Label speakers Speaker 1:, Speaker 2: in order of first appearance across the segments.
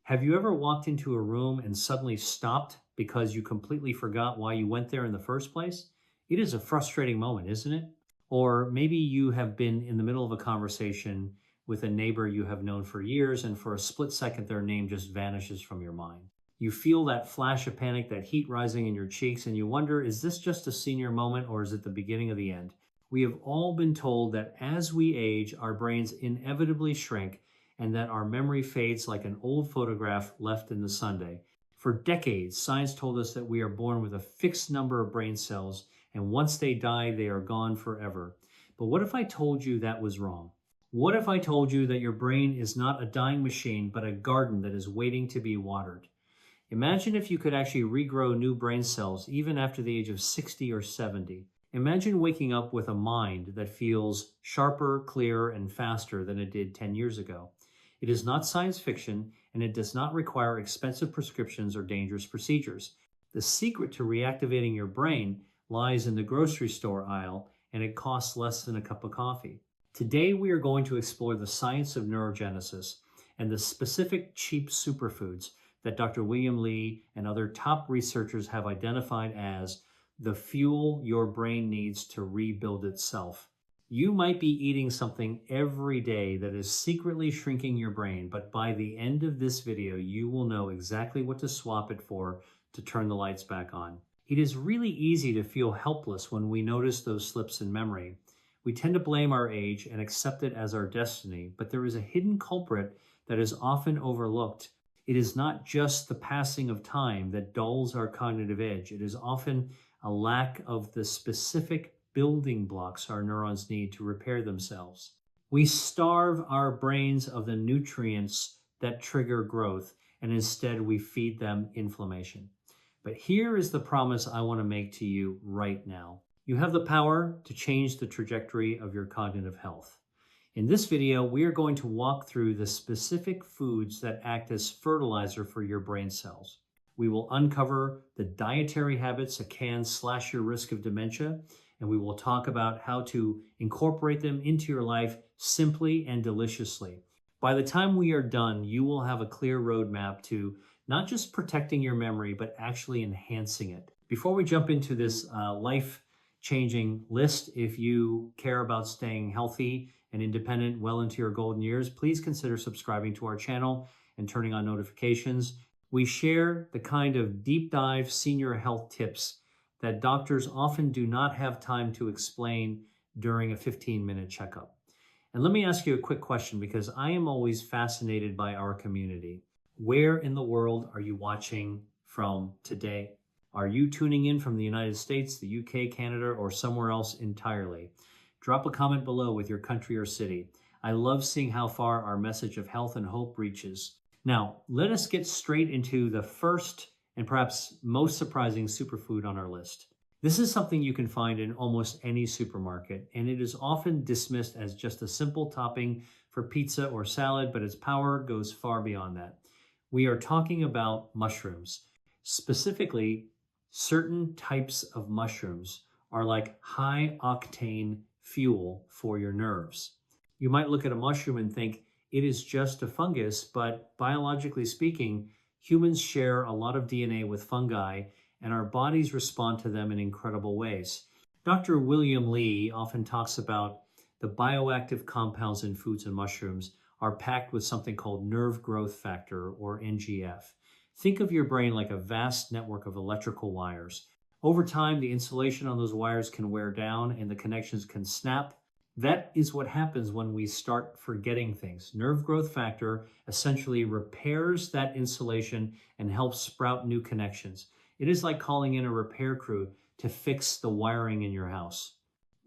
Speaker 1: Have you ever walked into a room and suddenly stopped because you completely forgot why you went there in the first place? It is a frustrating moment, isn't it? Or maybe you have been in the middle of a conversation with a neighbor you have known for years, and for a split second, their name just vanishes from your mind. You feel that flash of panic, that heat rising in your cheeks, and you wonder, is this just a senior moment or is it the beginning of the end? We have all been told that as we age, our brains inevitably shrink and that our memory fades like an old photograph left in the Sunday. For decades, science told us that we are born with a fixed number of brain cells, and once they die, they are gone forever. But what if I told you that was wrong? What if I told you that your brain is not a dying machine, but a garden that is waiting to be watered? Imagine if you could actually regrow new brain cells even after the age of 60 or 70. Imagine waking up with a mind that feels sharper, clearer, and faster than it did 10 years ago. It is not science fiction, and it does not require expensive prescriptions or dangerous procedures. The secret to reactivating your brain lies in the grocery store aisle, and it costs less than a cup of coffee. Today, we are going to explore the science of neurogenesis and the specific cheap superfoods that Dr. William Li and other top researchers have identified as the fuel your brain needs to rebuild itself. You might be eating something every day that is secretly shrinking your brain, but by the end of this video, you will know exactly what to swap it for to turn the lights back on. It is really easy to feel helpless when we notice those slips in memory. We tend to blame our age and accept it as our destiny, but there is a hidden culprit that is often overlooked. It is not just the passing of time that dulls our cognitive edge. It is often a lack of the specific building blocks our neurons need to repair themselves. We starve our brains of the nutrients that trigger growth, and instead we feed them inflammation. But here is the promise I want to make to you right now. You have the power to change the trajectory of your cognitive health. In this video, we are going to walk through the specific foods that act as fertilizer for your brain cells. We will uncover the dietary habits that can slash your risk of dementia, and we will talk about how to incorporate them into your life simply and deliciously. By the time we are done, you will have a clear roadmap to not just protecting your memory, but actually enhancing it. Before we jump into this life-changing list, if you care about staying healthy and independent well into your golden years, please consider subscribing to our channel and turning on notifications. We share the kind of deep dive senior health tips that doctors often do not have time to explain during a 15-minute checkup. And let me ask you a quick question, because I am always fascinated by our community. Where in the world are you watching from today? Are you tuning in from the United States, the UK, Canada, or somewhere else entirely? Drop a comment below with your country or city. I love seeing how far our message of health and hope reaches. Now, let us get straight into the first and perhaps most surprising superfood on our list. This is something you can find in almost any supermarket, and it is often dismissed as just a simple topping for pizza or salad, but its power goes far beyond that. We are talking about mushrooms. Specifically, certain types of mushrooms are like high-octane fuel for your nerves. You might look at a mushroom and think it is just a fungus, but biologically speaking, humans share a lot of DNA with fungi, and our bodies respond to them in incredible ways. Dr. William Li often talks about the bioactive compounds in foods and mushrooms are packed with something called nerve growth factor, or NGF. Think of your brain like a vast network of electrical wires. Over time, the insulation on those wires can wear down and the connections can snap. That is what happens when we start forgetting things. Nerve growth factor essentially repairs that insulation and helps sprout new connections. It is like calling in a repair crew to fix the wiring in your house.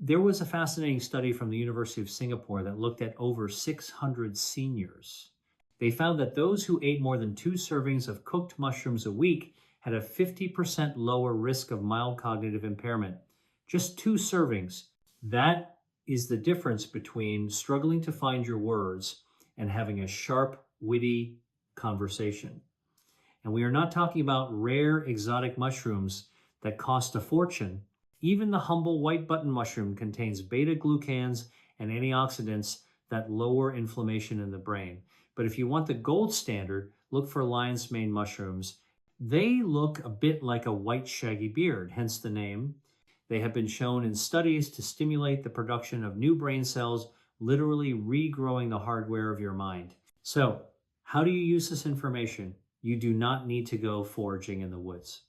Speaker 1: There was a fascinating study from the University of Singapore that looked at over 600 seniors. They found that those who ate more than 2 servings of cooked mushrooms a week had a 50% lower risk of mild cognitive impairment. Just 2 servings. That is the difference between struggling to find your words and having a sharp, witty conversation. And we are not talking about rare exotic mushrooms that cost a fortune. Even the humble white button mushroom contains beta-glucans and antioxidants that lower inflammation in the brain. But if you want the gold standard, look for lion's mane mushrooms. They look a bit like a white shaggy beard, hence the name. They have been shown in studies to stimulate the production of new brain cells, literally regrowing the hardware of your mind. So, how do you use this information? You do not need to go foraging in the woods.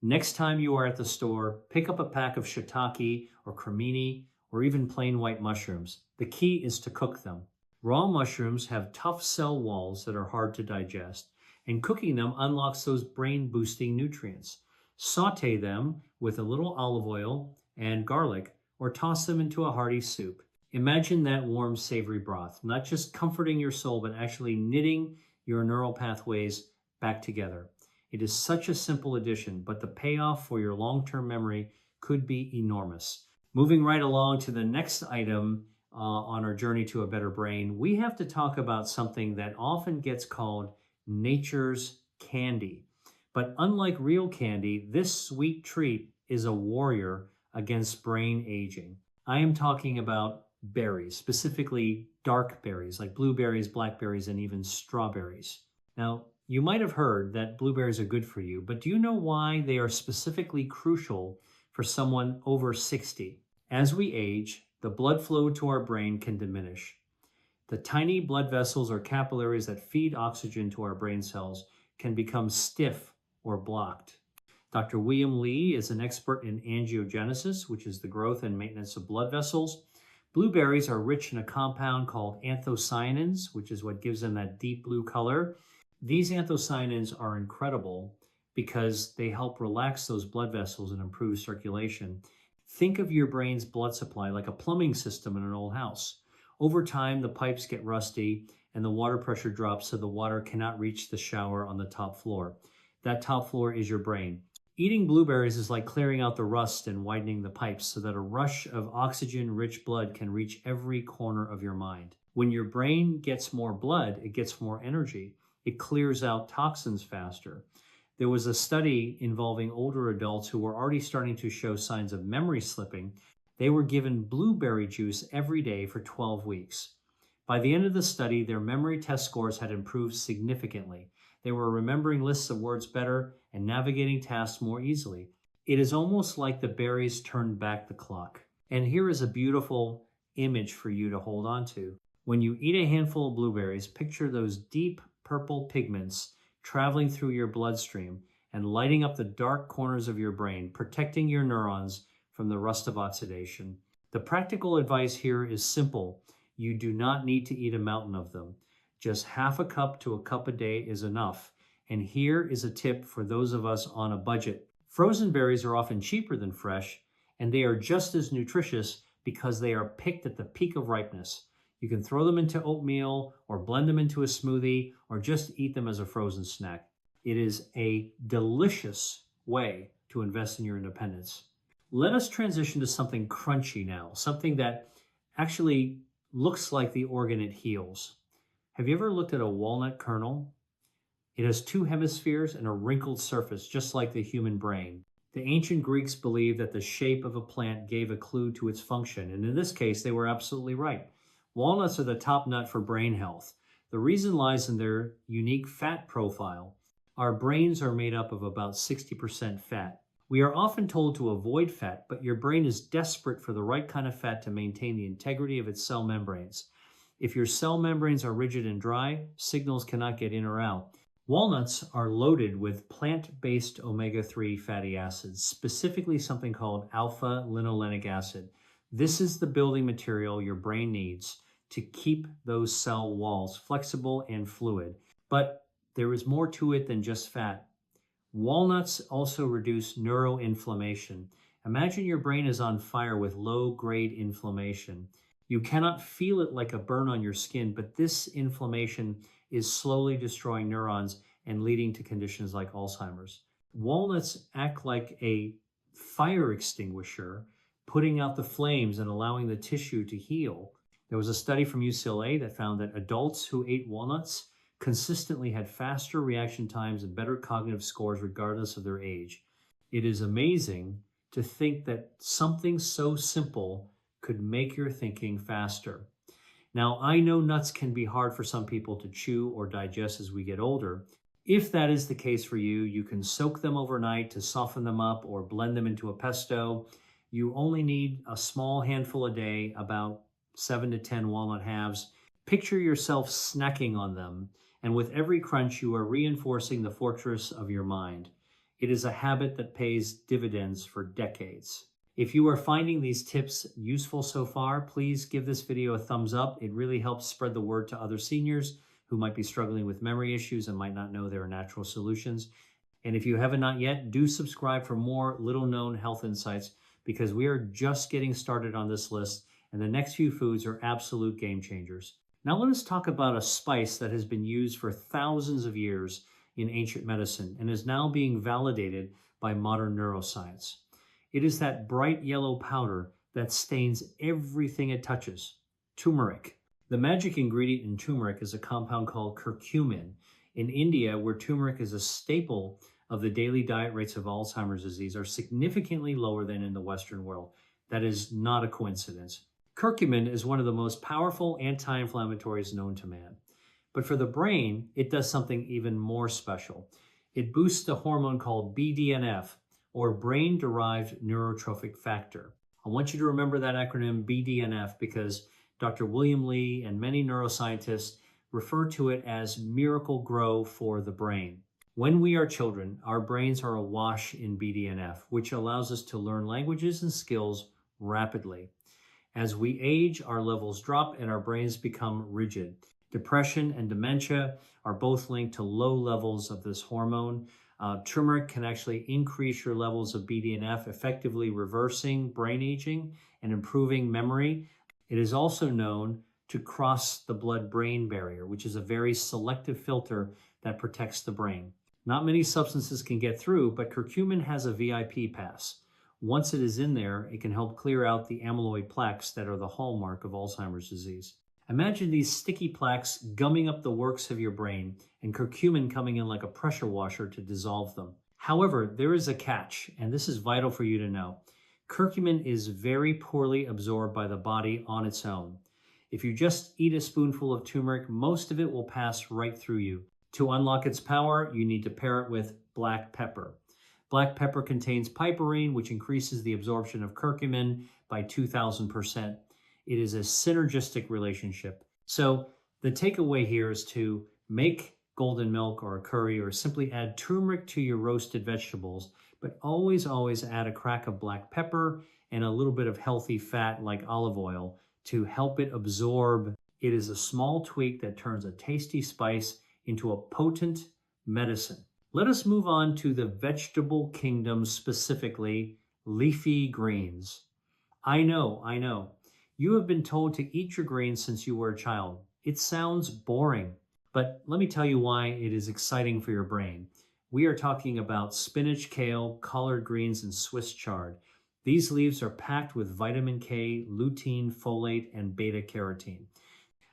Speaker 1: Next time you are at the store, pick up a pack of shiitake or cremini or even plain white mushrooms. The key is to cook them. Raw mushrooms have tough cell walls that are hard to digest, and cooking them unlocks those brain-boosting nutrients. Saute them with a little olive oil and garlic, or toss them into a hearty soup. Imagine that warm, savory broth, not just comforting your soul, but actually knitting your neural pathways back together. It is such a simple addition, but the payoff for your long-term memory could be enormous. Moving right along to the next item on our journey to a better brain, we have to talk about something that often gets called nature's candy. But unlike real candy, this sweet treat is a warrior against brain aging. I am talking about berries, specifically dark berries like blueberries, blackberries, and even strawberries. Now, you might have heard that blueberries are good for you, but do you know why they are specifically crucial for someone over 60? As we age, the blood flow to our brain can diminish. The tiny blood vessels or capillaries that feed oxygen to our brain cells can become stiff or blocked. Dr. William Lee is an expert in angiogenesis, which is the growth and maintenance of blood vessels. Blueberries are rich in a compound called anthocyanins, which is what gives them that deep blue color. These anthocyanins are incredible because they help relax those blood vessels and improve circulation. Think of your brain's blood supply like a plumbing system in an old house. Over time, the pipes get rusty and the water pressure drops so the water cannot reach the shower on the top floor. That top floor is your brain. Eating blueberries is like clearing out the rust and widening the pipes so that a rush of oxygen-rich blood can reach every corner of your mind. When your brain gets more blood, it gets more energy. It clears out toxins faster. There was a study involving older adults who were already starting to show signs of memory slipping. They were given blueberry juice every day for 12 weeks. By the end of the study, their memory test scores had improved significantly. They were remembering lists of words better and navigating tasks more easily. It is almost like the berries turned back the clock. And here is a beautiful image for you to hold on to. When you eat a handful of blueberries, picture those deep purple pigments traveling through your bloodstream and lighting up the dark corners of your brain, protecting your neurons from the rust of oxidation. The practical advice here is simple. You do not need to eat a mountain of them. Just half a cup to a cup a day is enough. And here is a tip for those of us on a budget. Frozen berries are often cheaper than fresh, and they are just as nutritious because they are picked at the peak of ripeness. You can throw them into oatmeal or blend them into a smoothie or just eat them as a frozen snack. It is a delicious way to invest in your independence. Let us transition to something crunchy now, something that actually looks like the organ it heals. Have you ever looked at a walnut kernel? It has two hemispheres and a wrinkled surface, just like the human brain. The ancient Greeks believed that the shape of a plant gave a clue to its function, and in this case, they were absolutely right. Walnuts are the top nut for brain health. The reason lies in their unique fat profile. Our brains are made up of about 60% fat. We are often told to avoid fat, but your brain is desperate for the right kind of fat to maintain the integrity of its cell membranes. If your cell membranes are rigid and dry, signals cannot get in or out. Walnuts are loaded with plant-based omega-3 fatty acids, specifically something called alpha-linolenic acid. This is the building material your brain needs to keep those cell walls flexible and fluid. But there is more to it than just fat. Walnuts also reduce neuroinflammation. Imagine your brain is on fire with low-grade inflammation. You cannot feel it like a burn on your skin, but this inflammation is slowly destroying neurons and leading to conditions like Alzheimer's. Walnuts act like a fire extinguisher, putting out the flames and allowing the tissue to heal. There was a study from UCLA that found that adults who ate walnuts consistently had faster reaction times and better cognitive scores regardless of their age. It is amazing to think that something so simple could make your thinking faster. Now, I know nuts can be hard for some people to chew or digest as we get older. If that is the case for you, you can soak them overnight to soften them up or blend them into a pesto. You only need a small handful a day, about 7 to 10 walnut halves. Picture yourself snacking on them, and with every crunch, you are reinforcing the fortress of your mind. It is a habit that pays dividends for decades. If you are finding these tips useful so far, please give this video a thumbs up. It really helps spread the word to other seniors who might be struggling with memory issues and might not know there are natural solutions. And if you haven't not yet, do subscribe for more little-known health insights, because we are just getting started on this list, and the next few foods are absolute game changers. Now let us talk about a spice that has been used for thousands of years in ancient medicine and is now being validated by modern neuroscience. It is that bright yellow powder that stains everything it touches: turmeric. The magic ingredient in turmeric is a compound called curcumin. In India, where turmeric is a staple of the daily diet, rates of Alzheimer's disease are significantly lower than in the Western world. That is not a coincidence. Curcumin is one of the most powerful anti-inflammatories known to man. But for the brain, it does something even more special. It boosts a hormone called BDNF, or brain-derived neurotrophic factor. I want you to remember that acronym BDNF because Dr. William Li and many neuroscientists refer to it as miracle grow for the brain. When we are children, our brains are awash in BDNF, which allows us to learn languages and skills rapidly. As we age, our levels drop and our brains become rigid. Depression and dementia are both linked to low levels of this hormone. Turmeric can actually increase your levels of BDNF, effectively reversing brain aging and improving memory. It is also known to cross the blood-brain barrier, which is a very selective filter that protects the brain. Not many substances can get through, but curcumin has a VIP pass. Once it is in there, it can help clear out the amyloid plaques that are the hallmark of Alzheimer's disease. Imagine these sticky plaques gumming up the works of your brain and curcumin coming in like a pressure washer to dissolve them. However, there is a catch, and this is vital for you to know. Curcumin is very poorly absorbed by the body on its own. If you just eat a spoonful of turmeric, most of it will pass right through you. To unlock its power, you need to pair it with black pepper. Black pepper contains piperine, which increases the absorption of curcumin by 2,000%. It is a synergistic relationship. So the takeaway here is to make golden milk or a curry, or simply add turmeric to your roasted vegetables, but always add a crack of black pepper and a little bit of healthy fat like olive oil to help it absorb. It is a small tweak that turns a tasty spice into a potent medicine. Let us move on to the vegetable kingdom, specifically leafy greens. I know. You have been told to eat your greens since you were a child. It sounds boring, but let me tell you why it is exciting for your brain. We are talking about spinach, kale, collard greens, and Swiss chard. These leaves are packed with vitamin K, lutein, folate, and beta-carotene.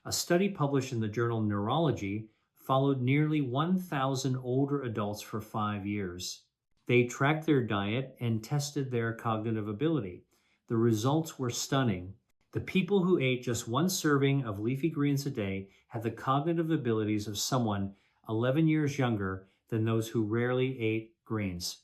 Speaker 1: A study published in the journal Neurology followed nearly 1,000 older adults for 5 years. They tracked their diet and tested their cognitive ability. The results were stunning. The people who ate just one serving of leafy greens a day had the cognitive abilities of someone 11 years younger than those who rarely ate greens.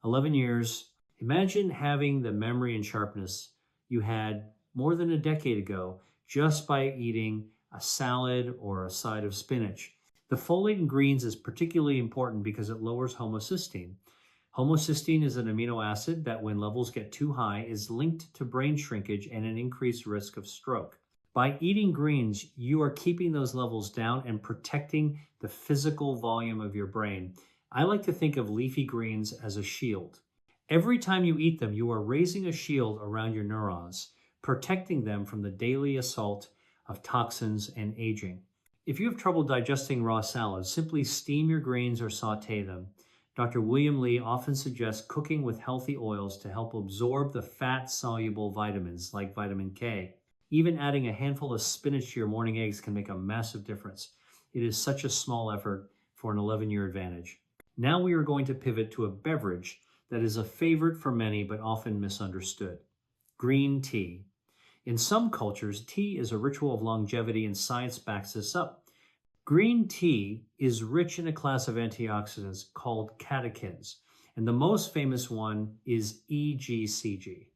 Speaker 1: 11 years. Imagine having the memory and sharpness you had more than a decade ago just by eating a salad or a side of spinach. The folate in greens is particularly important because it lowers homocysteine. Homocysteine is an amino acid that, when levels get too high, is linked to brain shrinkage and an increased risk of stroke. By eating greens, you are keeping those levels down and protecting the physical volume of your brain. I like to think of leafy greens as a shield. Every time you eat them, you are raising a shield around your neurons, protecting them from the daily assault of toxins and aging. If you have trouble digesting raw salads, simply steam your greens or saute them. Dr. William Li often suggests cooking with healthy oils to help absorb the fat-soluble vitamins like vitamin K. Even adding a handful of spinach to your morning eggs can make a massive difference. It is such a small effort for an 11-year advantage. Now we are going to pivot to a beverage that is a favorite for many but often misunderstood: green tea. In some cultures, tea is a ritual of longevity, and science backs this up. Green tea is rich in a class of antioxidants called catechins, and the most famous one is EGCG.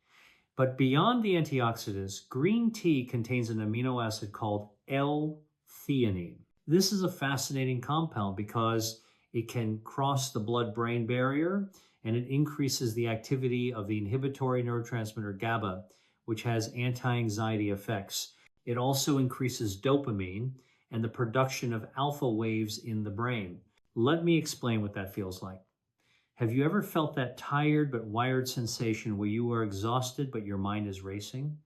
Speaker 1: But beyond the antioxidants, green tea contains an amino acid called L-theanine. This is a fascinating compound because it can cross the blood-brain barrier, and it increases the activity of the inhibitory neurotransmitter GABA, which has anti-anxiety effects. It also increases dopamine and the production of alpha waves in the brain. Let me explain what that feels like. Have you ever felt that tired but wired sensation where you are exhausted but your mind is racing?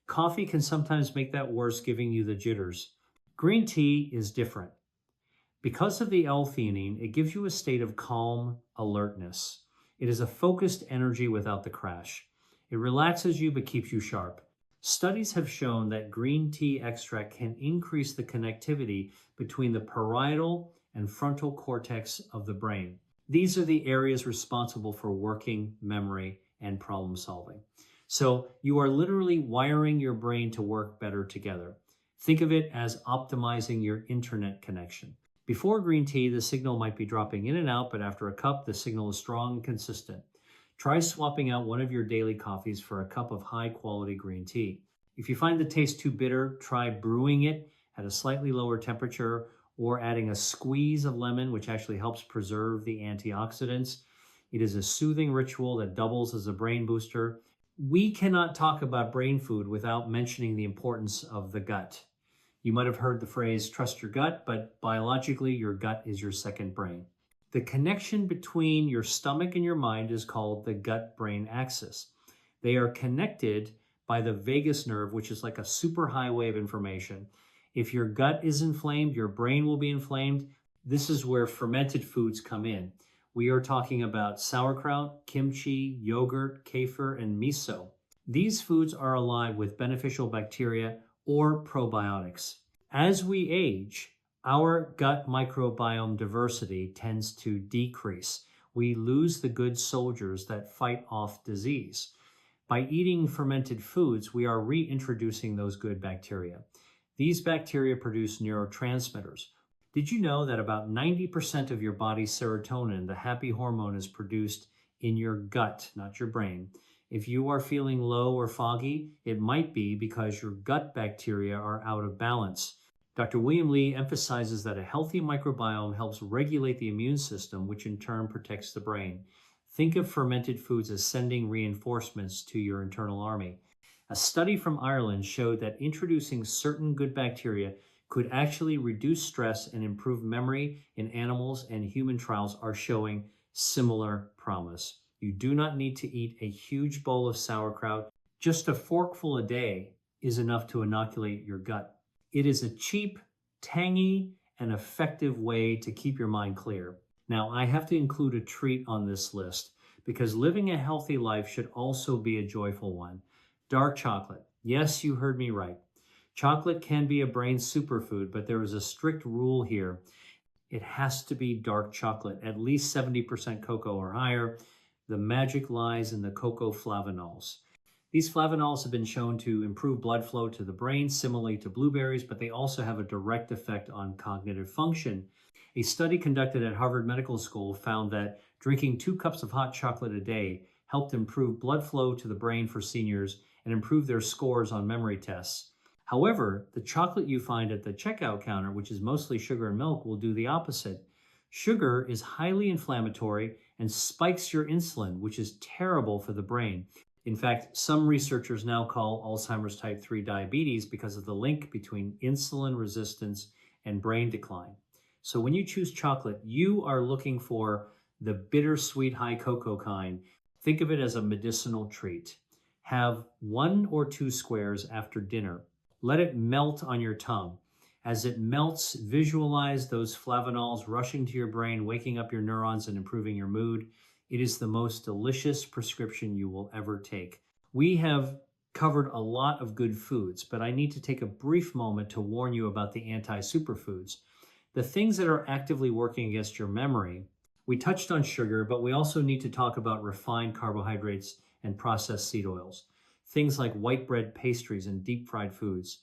Speaker 1: Coffee can sometimes make that worse, giving you the jitters. Green tea is different. Because of the L-theanine, it gives you a state of calm alertness. It is a focused energy without the crash. It relaxes you but keeps you sharp. Studies have shown that green tea extract can increase the connectivity between the parietal and frontal cortex of the brain. These are the areas responsible for working memory and problem solving. So you are literally wiring your brain to work better together. Think of it as optimizing your internet connection. Before green tea, the signal might be dropping in and out, but after a cup, the signal is strong and consistent. Try swapping out one of your daily coffees for a cup of high-quality green tea. If you find the taste too bitter, try brewing it at a slightly lower temperature or adding a squeeze of lemon, which actually helps preserve the antioxidants. It is a soothing ritual that doubles as a brain booster. We cannot talk about brain food without mentioning the importance of the gut. You might have heard the phrase, trust your gut, but biologically, your gut is your second brain. The connection between your stomach and your mind is called the gut-brain axis. They are connected by the vagus nerve, which is like a superhighway of information. If your gut is inflamed, your brain will be inflamed. This is where fermented foods come in. We are talking about sauerkraut, kimchi, yogurt, kefir, and miso. These foods are alive with beneficial bacteria or probiotics. As we age, our gut microbiome diversity tends to decrease. We lose the good soldiers that fight off disease. By eating fermented foods, we are reintroducing those good bacteria. These bacteria produce neurotransmitters. Did you know that about 90% of your body's serotonin, the happy hormone, is produced in your gut, not your brain? If you are feeling low or foggy, it might be because your gut bacteria are out of balance. Dr. William Li emphasizes that a healthy microbiome helps regulate the immune system, which in turn protects the brain. Think of fermented foods as sending reinforcements to your internal army. A study from Ireland showed that introducing certain good bacteria could actually reduce stress and improve memory in animals, and human trials are showing similar promise. You do not need to eat a huge bowl of sauerkraut. Just a forkful a day is enough to inoculate your gut. It is a cheap, tangy, and effective way to keep your mind clear. Now, I have to include a treat on this list because living a healthy life should also be a joyful one. Dark chocolate. Yes, you heard me right. Chocolate can be a brain superfood, but there is a strict rule here. It has to be dark chocolate, at least 70% cocoa or higher. The magic lies in the cocoa flavonols. These flavonols have been shown to improve blood flow to the brain, similarly to blueberries, but they also have a direct effect on cognitive function. A study conducted at Harvard Medical School found that drinking 2 cups of hot chocolate a day helped improve blood flow to the brain for seniors and improve their scores on memory tests. However, the chocolate you find at the checkout counter, which is mostly sugar and milk, will do the opposite. Sugar is highly inflammatory and spikes your insulin, which is terrible for the brain. In fact, some researchers now call Alzheimer's type 3 diabetes because of the link between insulin resistance and brain decline. So when you choose chocolate, you are looking for the bittersweet high cocoa kind. Think of it as a medicinal treat. Have 1 or 2 squares after dinner. Let it melt on your tongue. As it melts, visualize those flavonols rushing to your brain, waking up your neurons and improving your mood. It is the most delicious prescription you will ever take. We have covered a lot of good foods, but I need to take a brief moment to warn you about the anti-superfoods. The things that are actively working against your memory. We touched on sugar, but we also need to talk about refined carbohydrates and processed seed oils. things like white bread pastries and deep fried foods.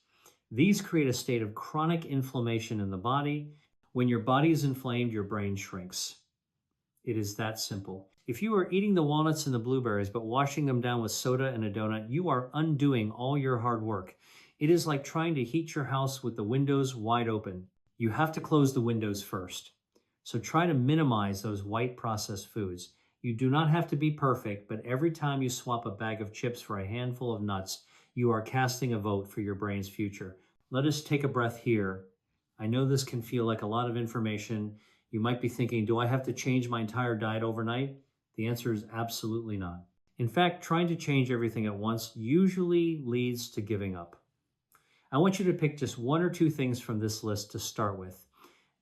Speaker 1: These create a state of chronic inflammation in the body. When your body is inflamed, your brain shrinks. It is that simple. If you are eating the walnuts and the blueberries but washing them down with soda and a donut, you are undoing all your hard work. It is like trying to heat your house with the windows wide open. You have to close the windows first. So try to minimize those white processed foods. You do not have to be perfect, but every time you swap a bag of chips for a handful of nuts, you are casting a vote for your brain's future. Let us take a breath here. I know this can feel like a lot of information. You might be thinking, do I have to change my entire diet overnight? The answer is absolutely not. In fact, trying to change everything at once usually leads to giving up. I want you to pick just one or two things from this list to start with.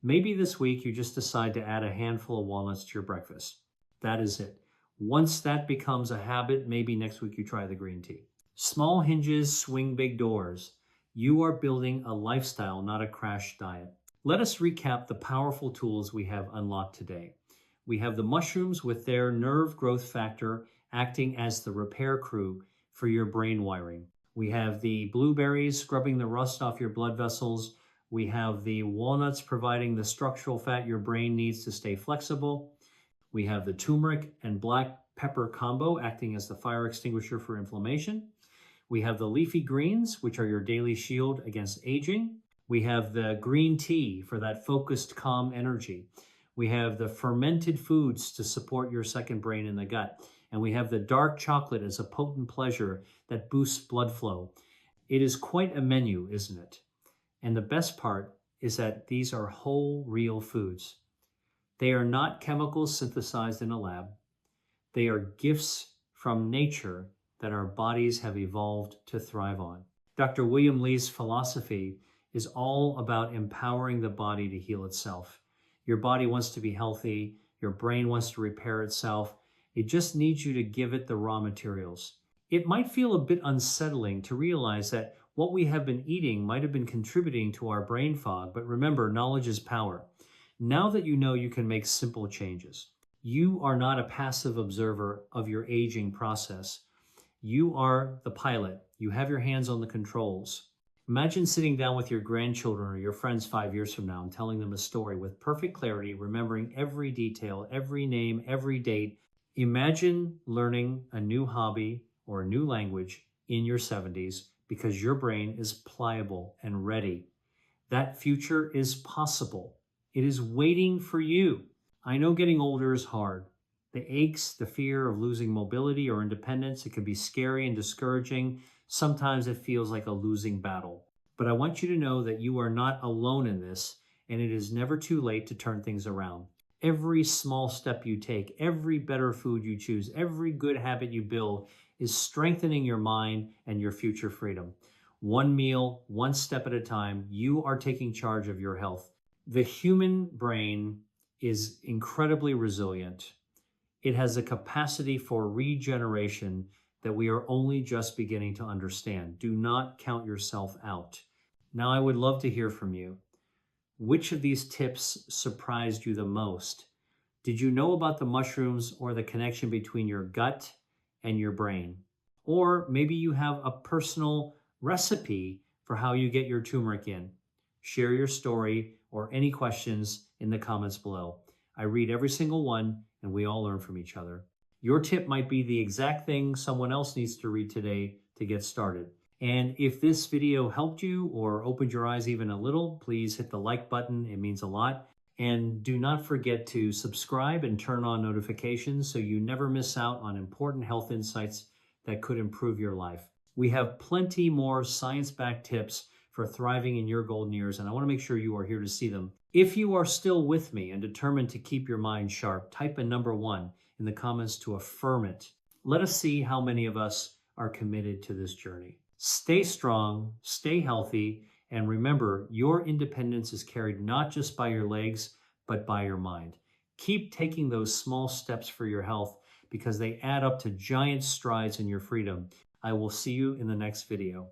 Speaker 1: Maybe this week you just decide to add a handful of walnuts to your breakfast. That is it. Once that becomes a habit, maybe next week you try the green tea. Small hinges swing big doors. You are building a lifestyle, not a crash diet. Let us recap the powerful tools we have unlocked today. We have the mushrooms with their nerve growth factor acting as the repair crew for your brain wiring. We have the blueberries scrubbing the rust off your blood vessels. We have the walnuts providing the structural fat your brain needs to stay flexible. We have the turmeric and black pepper combo acting as the fire extinguisher for inflammation. We have the leafy greens, which are your daily shield against aging. We have the green tea for that focused, calm energy. We have the fermented foods to support your second brain in the gut. And we have the dark chocolate as a potent pleasure that boosts blood flow. It is quite a menu, isn't it? And the best part is that these are whole, real foods. They are not chemicals synthesized in a lab. They are gifts from nature that our bodies have evolved to thrive on. Dr. William Lee's philosophy is all about empowering the body to heal itself. Your body wants to be healthy. Your brain wants to repair itself. It just needs you to give it the raw materials. It might feel a bit unsettling to realize that what we have been eating might have been contributing to our brain fog, but remember, knowledge is power. Now that you know you can make simple changes, you are not a passive observer of your aging process. You are the pilot. You have your hands on the controls. Imagine sitting down with your grandchildren or your friends 5 years from now and telling them a story with perfect clarity, remembering every detail, every name, every date. Imagine learning a new hobby or a new language in your 70s because your brain is pliable and ready. That future is possible. It is waiting for you. I know getting older is hard. The aches, the fear of losing mobility or independence, it can be scary and discouraging. Sometimes it feels like a losing battle. But I want you to know that you are not alone in this, and it is never too late to turn things around. Every small step you take, every better food you choose, every good habit you build is strengthening your mind and your future freedom. One meal, one step at a time, you are taking charge of your health. The human brain is incredibly resilient. It has a capacity for regeneration that we are only just beginning to understand. Do not count yourself out. Now, I would love to hear from you. Which of these tips surprised you the most? Did you know about the mushrooms or the connection between your gut and your brain? Or maybe you have a personal recipe for how you get your turmeric in. Share your story or any questions in the comments below. I read every single one, and we all learn from each other. Your tip might be the exact thing someone else needs to read today to get started. And if this video helped you or opened your eyes even a little, please hit the like button. It means a lot. And do not forget to subscribe and turn on notifications so you never miss out on important health insights that could improve your life. We have plenty more science-backed tips for thriving in your golden years, and I want to make sure you are here to see them. If you are still with me and determined to keep your mind sharp, type a number 1 in the comments to affirm it. Let us see how many of us are committed to this journey. Stay strong, stay healthy, and remember, your independence is carried not just by your legs, but by your mind. Keep taking those small steps for your health because they add up to giant strides in your freedom. I will see you in the next video.